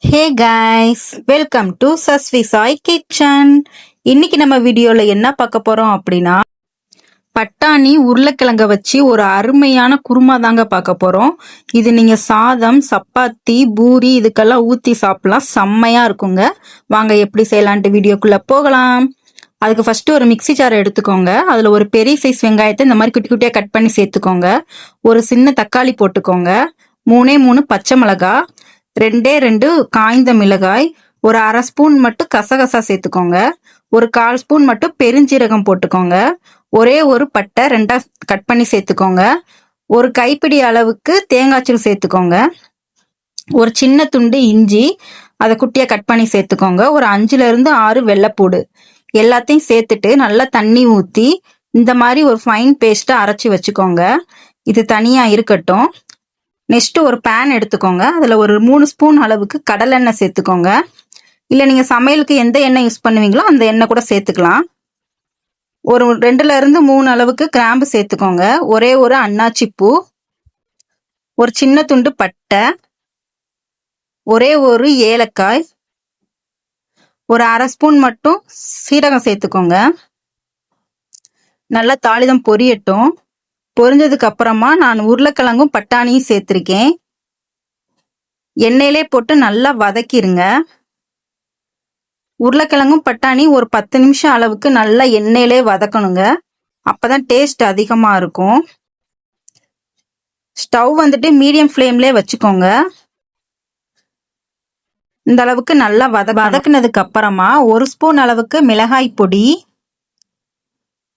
Hey guys, welcome to Saswi Sai kitchen. இன்னைக்கு நம்ம வீடியோல என்ன பார்க்க போறோம் அப்படின்னா, பட்டாணி உருளைக்கிழங்க வச்சு ஒரு அருமையான குருமா தாங்க பார்க்க போறோம். இது நீங்க சாதம், சப்பாத்தி, பூரி இதுக்கெல்லாம் ஊத்தி சாப்பிடலாம். செம்மையா இருக்குங்க. வாங்க எப்படி செய்யலான்ட்டு வீடியோக்குள்ள போகலாம். அதுக்கு ஃபர்ஸ்ட் ஒரு மிக்ஸி ஜார் எடுத்துக்கோங்க. அதுல ஒரு பெரிய சைஸ் வெங்காயத்தை இந்த மாதிரி குட்டி குட்டியா கட் பண்ணி சேர்த்துக்கோங்க. ஒரு சின்ன தக்காளி போட்டுக்கோங்க. 3 பச்சை மிளகாய், 2 காய்ந்த மிளகாய், ஒரு அரை ஸ்பூன் மட்டும் கசகசா சேர்த்துக்கோங்க. ஒரு 1/4 ஸ்பூன் மட்டும் பெருஞ்சீரகம் போட்டுக்கோங்க. ஒரே ஒரு பட்டை 2 கட் பண்ணி சேர்த்துக்கோங்க. ஒரு கைப்பிடி அளவுக்கு தேங்காய்ச்சல் சேர்த்துக்கோங்க. ஒரு சின்ன துண்டு இஞ்சி, அதை குட்டியா கட் பண்ணி சேர்த்துக்கோங்க. ஒரு 5 வெள்ளைப்பூடு எல்லாத்தையும் சேர்த்துட்டு நல்லா தண்ணி ஊற்றி இந்த மாதிரி ஒரு ஃபைன் பேஸ்ட்டை அரைச்சி வச்சுக்கோங்க. இது தனியா இருக்கட்டும். நெக்ஸ்ட் ஒரு பேன் எடுத்துக்கோங்க. அதுல ஒரு 3 ஸ்பூன் அளவுக்கு கடலெண்ணெய் சேர்த்துக்கோங்க. இல்ல நீங்க சமையலுக்கு எந்த எண்ணெய் யூஸ் பண்ணுவீங்களோ அந்த எண்ணெய் கூட சேர்த்துக்கலாம். ஒரு 2-3 அளவுக்கு கிராம்பு சேர்த்துக்கோங்க. ஒரே ஒரு அன்னாச்சி பூ, ஒரு சின்ன துண்டு பட்டை, ஒரே ஒரு ஏலக்காய், ஒரு அரை ஸ்பூன் மட்டும் சீரகம் சேர்த்துக்கோங்க. நல்லா தாளிதம் பொரியட்டும். பொரிஞ்சதுக்கு அப்புறமா நான் உருளைக்கிழங்கும் பட்டாணியும் சேர்த்திருக்கேன். எண்ணெயிலே போட்டு நல்லா வதக்கிருங்க. உருளைக்கிழங்கும் பட்டாணி ஒரு 10 நிமிஷம் அளவுக்கு நல்லா எண்ணெயிலே வதக்கணுங்க. அப்பதான் டேஸ்ட் அதிகமா இருக்கும். ஸ்டவ் வந்துட்டு மீடியம் ஃப்ளேம்லேயே வச்சுக்கோங்க. இந்த அளவுக்கு நல்லா வதக்குனதுக்கு அப்புறமா 1 ஸ்பூன் அளவுக்கு மிளகாய் பொடி,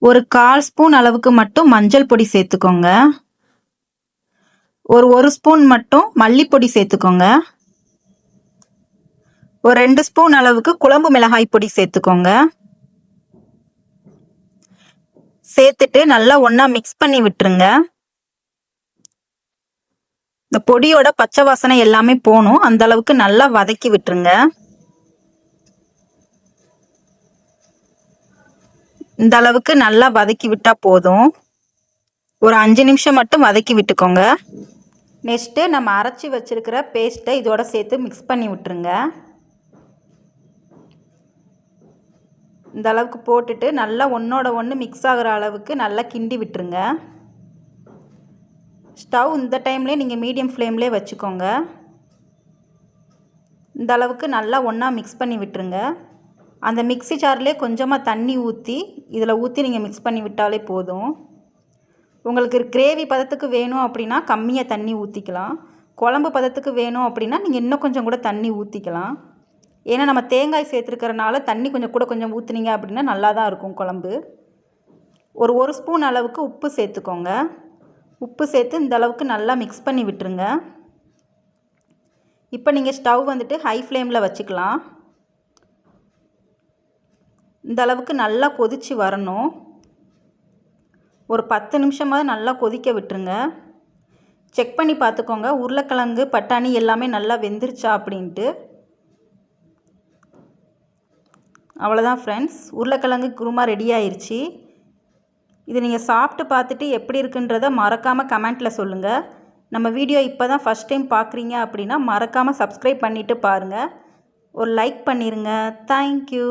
ஒரு 1/4 ஸ்பூன் அளவுக்கு மட்டும் மஞ்சள் பொடி சேர்த்துக்கோங்க. ஒரு ஸ்பூன் மட்டும் மல்லிப்பொடி சேர்த்துக்கோங்க. ஒரு 2 ஸ்பூன் அளவுக்கு குழம்பு மிளகாய் பொடி சேர்த்துக்கோங்க. சேர்த்துட்டு நல்லா ஒண்ணா மிக்ஸ் பண்ணி விட்டுருங்க. இந்த பொடியோட பச்சை வாசனை எல்லாமே போகணும். அந்த அளவுக்கு நல்லா வதக்கி விட்டுருங்க. இந்த அளவுக்கு நல்லா வதக்கி விட்டா போதும். ஒரு 5 நிமிஷம் மட்டும் வதக்கி விட்டுக்கோங்க. நெக்ஸ்ட் நம்ம அரைச்சி வச்சிருக்கிற பேஸ்ட்டை இதோட சேர்த்து மிக்ஸ் பண்ணி விட்டுருங்க. இந்த அளவுக்கு போட்டுட்டு நல்லா ஒன்னோட ஒன்று மிக்ஸ் ஆகிற அளவுக்கு நல்லா கிண்டி விட்டுருங்க. ஸ்டவ் இந்த டைம்லேயே நீங்கள் மீடியம் ஃப்ளேம்லேயே வச்சுக்கோங்க. இந்த அளவுக்கு நல்லா ஒன்றா மிக்ஸ் பண்ணி விட்டுருங்க. அந்த மிக்ஸி ஜார்லேயே கொஞ்சமாக தண்ணி ஊற்றி இதில் ஊற்றி நீங்கள் மிக்ஸ் பண்ணி விட்டாலே போதும். உங்களுக்கு கிரேவி பதத்துக்கு வேணும் அப்படின்னா கம்மியாக தண்ணி ஊற்றிக்கலாம். குழம்பு பதத்துக்கு வேணும் அப்படின்னா நீங்கள் இன்னும் கொஞ்சம் கூட தண்ணி ஊற்றிக்கலாம். ஏன்னா நம்ம தேங்காய் சேர்த்துருக்கறனால தண்ணி கொஞ்சம் ஊற்றுனீங்க அப்படின்னா நல்லா தான் இருக்கும் குழம்பு. ஒரு ஸ்பூன் அளவுக்கு உப்பு சேர்த்துக்கோங்க. உப்பு சேர்த்து இந்த அளவுக்கு நல்லா மிக்ஸ் பண்ணி விட்டுருங்க. இப்போ நீங்கள் ஸ்டவ் வந்துட்டு ஹை ஃப்ளேமில் வச்சுக்கலாம். இந்த அளவுக்கு நல்லா கொதித்து வரணும். ஒரு 10 நிமிஷமாவது நல்லா கொதிக்க விட்டுருங்க. செக் பண்ணி பார்த்துக்கோங்க உருளைக்கிழங்கு பட்டாணி எல்லாமே நல்லா வெந்துருச்சா அப்படின்ட்டு. அவ்வளோதான் ஃப்ரெண்ட்ஸ், உருளைக்கிழங்கு குருமா ரெடி ஆயிடுச்சு. இது நீங்கள் சாப்பிட்டு பார்த்துட்டு எப்படி இருக்குன்றதை மறக்காமல் கமெண்ட்டில் சொல்லுங்கள். நம்ம வீடியோ இப்போ தான் ஃபஸ்ட் டைம் பார்க்குறீங்க அப்படின்னா மறக்காமல் சப்ஸ்கிரைப் பண்ணிவிட்டு பாருங்கள். ஒரு லைக் பண்ணிடுங்க. தேங்க்யூ.